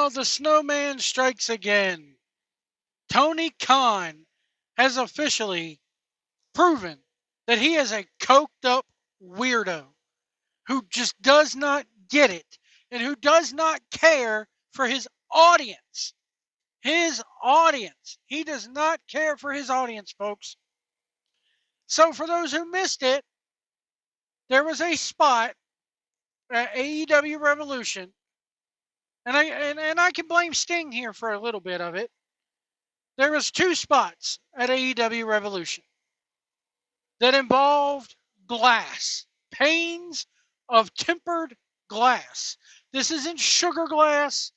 now the Snowman strikes again. Tony Khan has officially proven that he is a coked up weirdo who just does not get it and who does not care for his audience. His audience. He does not care for his audience, folks. So for those who missed it, there was a spot at AEW Revolution, and I can blame Sting here for a little bit of it. There was two spots at AEW Revolution that involved glass, panes of tempered glass. This isn't sugar glass.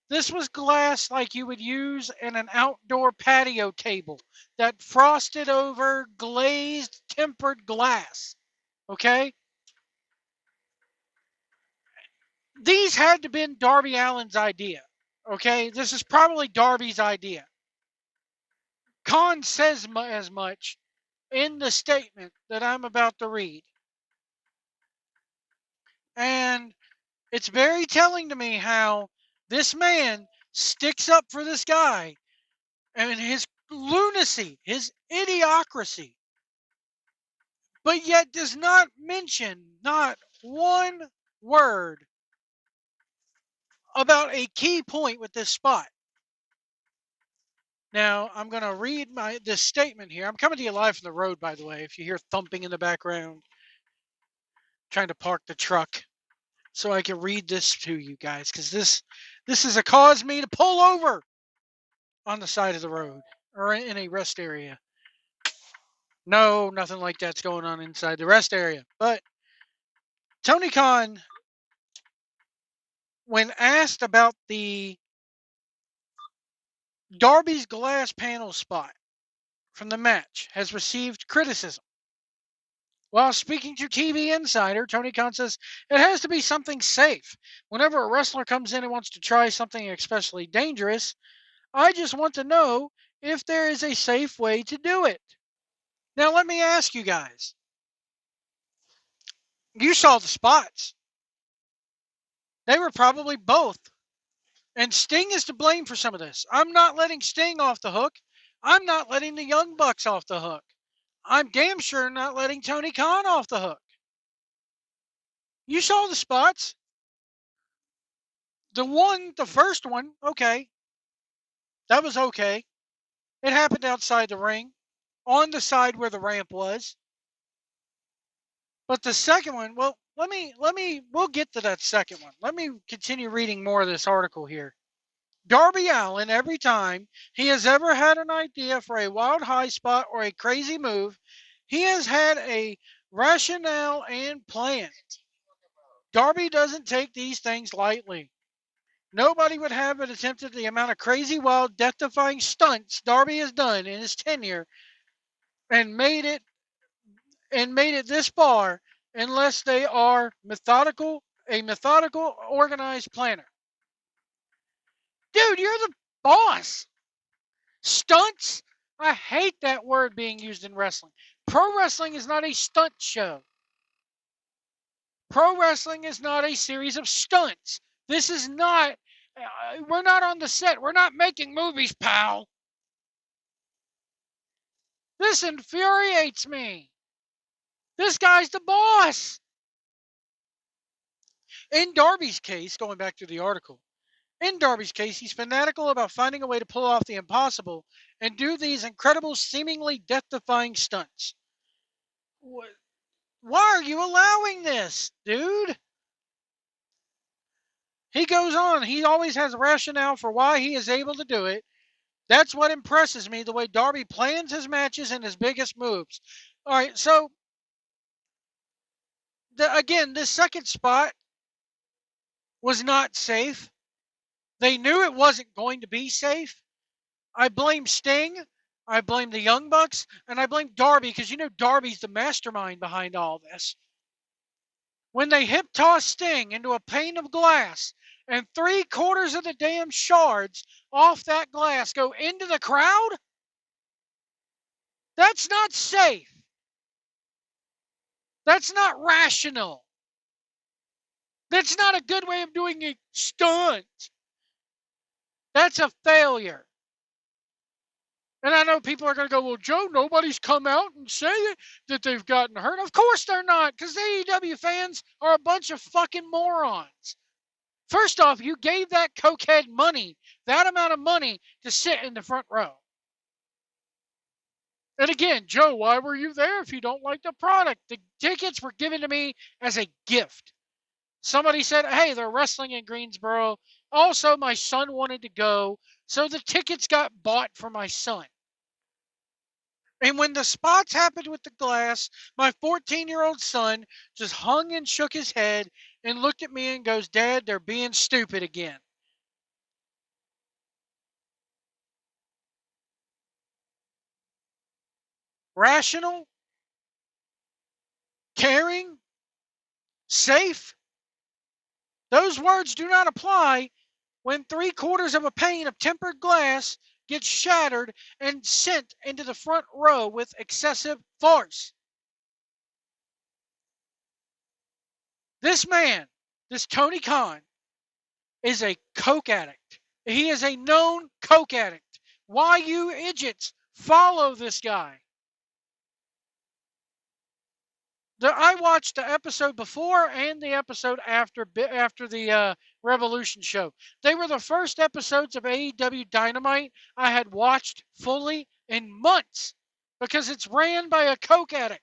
This was glass like you would use in an outdoor patio table, that frosted over, glazed, tempered glass. Okay? These had to have been Darby Allin's idea. Okay? This is probably Darby's idea. Khan says as much in the statement that I'm about to read. And it's very telling to me how this man sticks up for this guy and his lunacy, his idiocracy, but yet does not mention not one word about a key point with this spot. Now, I'm going to read this statement here. I'm coming to you live from the road, by the way, if you hear thumping in the background. Trying to park the truck so I can read this to you guys, because this has caused me to pull over on the side of the road or in a rest area. No, nothing like that's going on inside the rest area. But Tony Khan, when asked about the Darby's glass panel spot from the match, has received criticism. While speaking to TV Insider, Tony Khan says it has to be something safe. Whenever a wrestler comes in and wants to try something especially dangerous, I just want to know if there is a safe way to do it. Now, let me ask you guys. You saw the spots. They were probably both. And Sting is to blame for some of this. I'm not letting Sting off the hook. I'm not letting the Young Bucks off the hook. I'm damn sure not letting Tony Khan off the hook. You saw the spots. The first one, okay. That was okay. It happened outside the ring, on the side where the ramp was. But the second one, well, we'll get to that second one. Let me continue reading more of this article here. Darby Allin, every time he has ever had an idea for a wild high spot or a crazy move, he has had a rationale and plan. Darby doesn't take these things lightly. Nobody would have attempted the amount of crazy, wild, death-defying stunts Darby has done in his tenure and made it this far unless they are a methodical, organized planner. Dude, you're the boss. Stunts? I hate that word being used in wrestling. Pro wrestling is not a stunt show. Pro wrestling is not a series of stunts. This is not, we're not on the set. We're not making movies, pal. This infuriates me. This guy's the boss. In Darby's case, going back to the article, in Darby's case, he's fanatical about finding a way to pull off the impossible and do these incredible, seemingly death-defying stunts. Why are you allowing this, dude? He goes on. He always has a rationale for why he is able to do it. That's what impresses me, the way Darby plans his matches and his biggest moves. All right, so, again, this second spot was not safe. They knew it wasn't going to be safe. I blame Sting, I blame the Young Bucks, and I blame Darby, because you know Darby's the mastermind behind all this. When they hip toss Sting into a pane of glass and 3/4 of the damn shards off that glass go into the crowd, that's not safe. That's not rational. That's not a good way of doing a stunt. That's a failure. And I know people are going to go, well, Joe, nobody's come out and say that they've gotten hurt. Of course they're not, because the AEW fans are a bunch of fucking morons. First off, you gave that cokehead money, that amount of money, to sit in the front row. And again, Joe, why were you there if you don't like the product? The tickets were given to me as a gift. Somebody said, hey, they're wrestling in Greensboro. Also, my son wanted to go, so the tickets got bought for my son. And when the spots happened with the glass, my 14-year-old son just hung and shook his head and looked at me and goes, Dad, they're being stupid again. Rational, caring, safe. Those words do not apply when 3/4 of a pane of tempered glass gets shattered and sent into the front row with excessive force. This man, this Tony Khan, is a coke addict. He is a known coke addict. Why you idiots follow this guy? I watched the episode before and the episode after the Revolution show. They were the first episodes of AEW Dynamite I had watched fully in months because it's ran by a coke addict.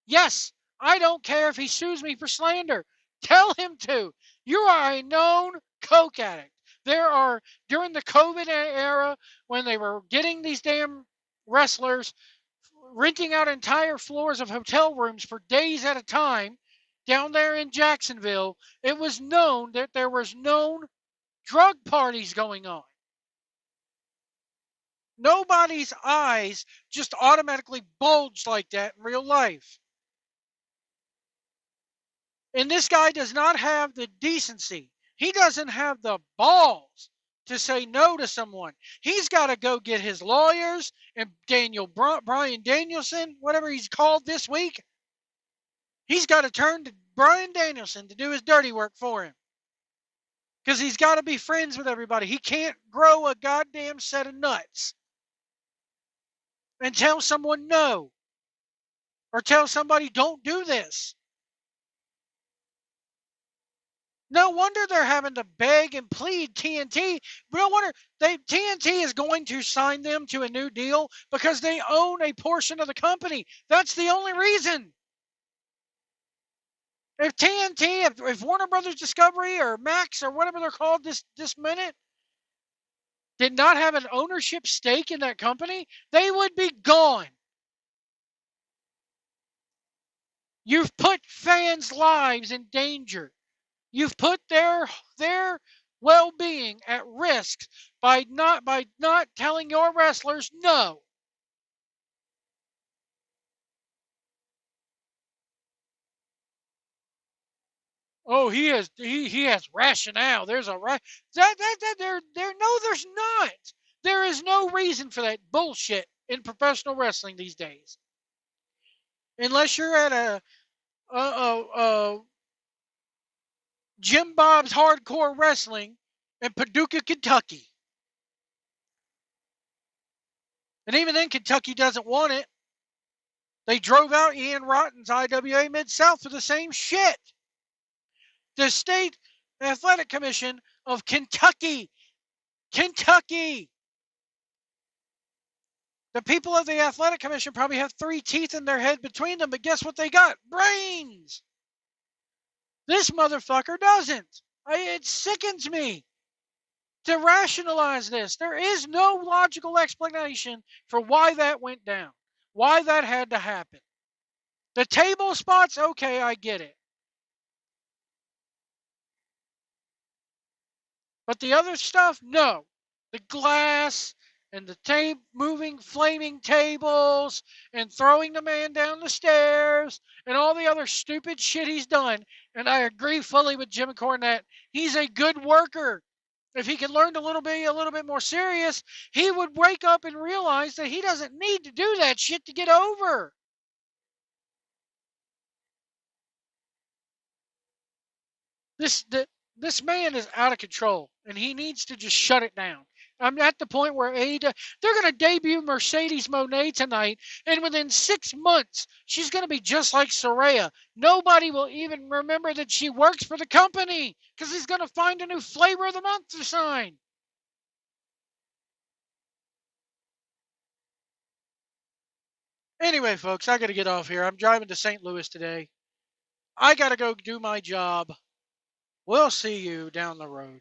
Yes, I don't care if he sues me for slander. Tell him to. You are a known coke addict. There are, during the COVID era, when they were getting these damn wrestlers renting out entire floors of hotel rooms for days at a time down there in Jacksonville, it was known that there was known drug parties going on. Nobody's eyes just automatically bulged like that in real life. And this guy does not have the decency. He doesn't have the balls to say no to someone. He's got to go get his lawyers and Brian Danielson, whatever he's called this week. He's got to turn to Brian Danielson to do his dirty work for him. Because he's got to be friends with everybody. He can't grow a goddamn set of nuts and tell someone no. Or tell somebody don't do this. No wonder they're having to beg and plead TNT. No wonder TNT is going to sign them to a new deal because they own a portion of the company. That's the only reason. If TNT, if Warner Brothers Discovery or Max or whatever they're called this minute, did not have an ownership stake in that company, they would be gone. You've put fans' lives in danger. You've put their well-being at risk by not telling your wrestlers no. Oh, he has rationale. There's a right there's not. There is no reason for that bullshit in professional wrestling these days. Unless you're at a Jim Bob's Hardcore Wrestling in Paducah, Kentucky. And even then, Kentucky doesn't want it. They drove out Ian Rotten's IWA Mid-South for the same shit. The State Athletic Commission of Kentucky. Kentucky. The people of the Athletic Commission probably have 3 teeth in their head between them, but guess what they got? Brains. This motherfucker doesn't. It sickens me to rationalize this. There is no logical explanation for why that went down, why that had to happen. The table spots, okay, I get it. But the other stuff, no. The glass and the moving, flaming tables and throwing the man down the stairs and all the other stupid shit he's done. And I agree fully with Jim Cornette. He's a good worker. If he could learn to be a little bit more serious, he would wake up and realize that he doesn't need to do that shit to get over. This man is out of control, and he needs to just shut it down. I'm at the point where AEW, they're going to debut Mercedes Monet tonight, and within 6 months, she's going to be just like Soraya. Nobody will even remember that she works for the company because he's going to find a new flavor of the month to sign. Anyway, folks, I got to get off here. I'm driving to St. Louis today. I got to go do my job. We'll see you down the road.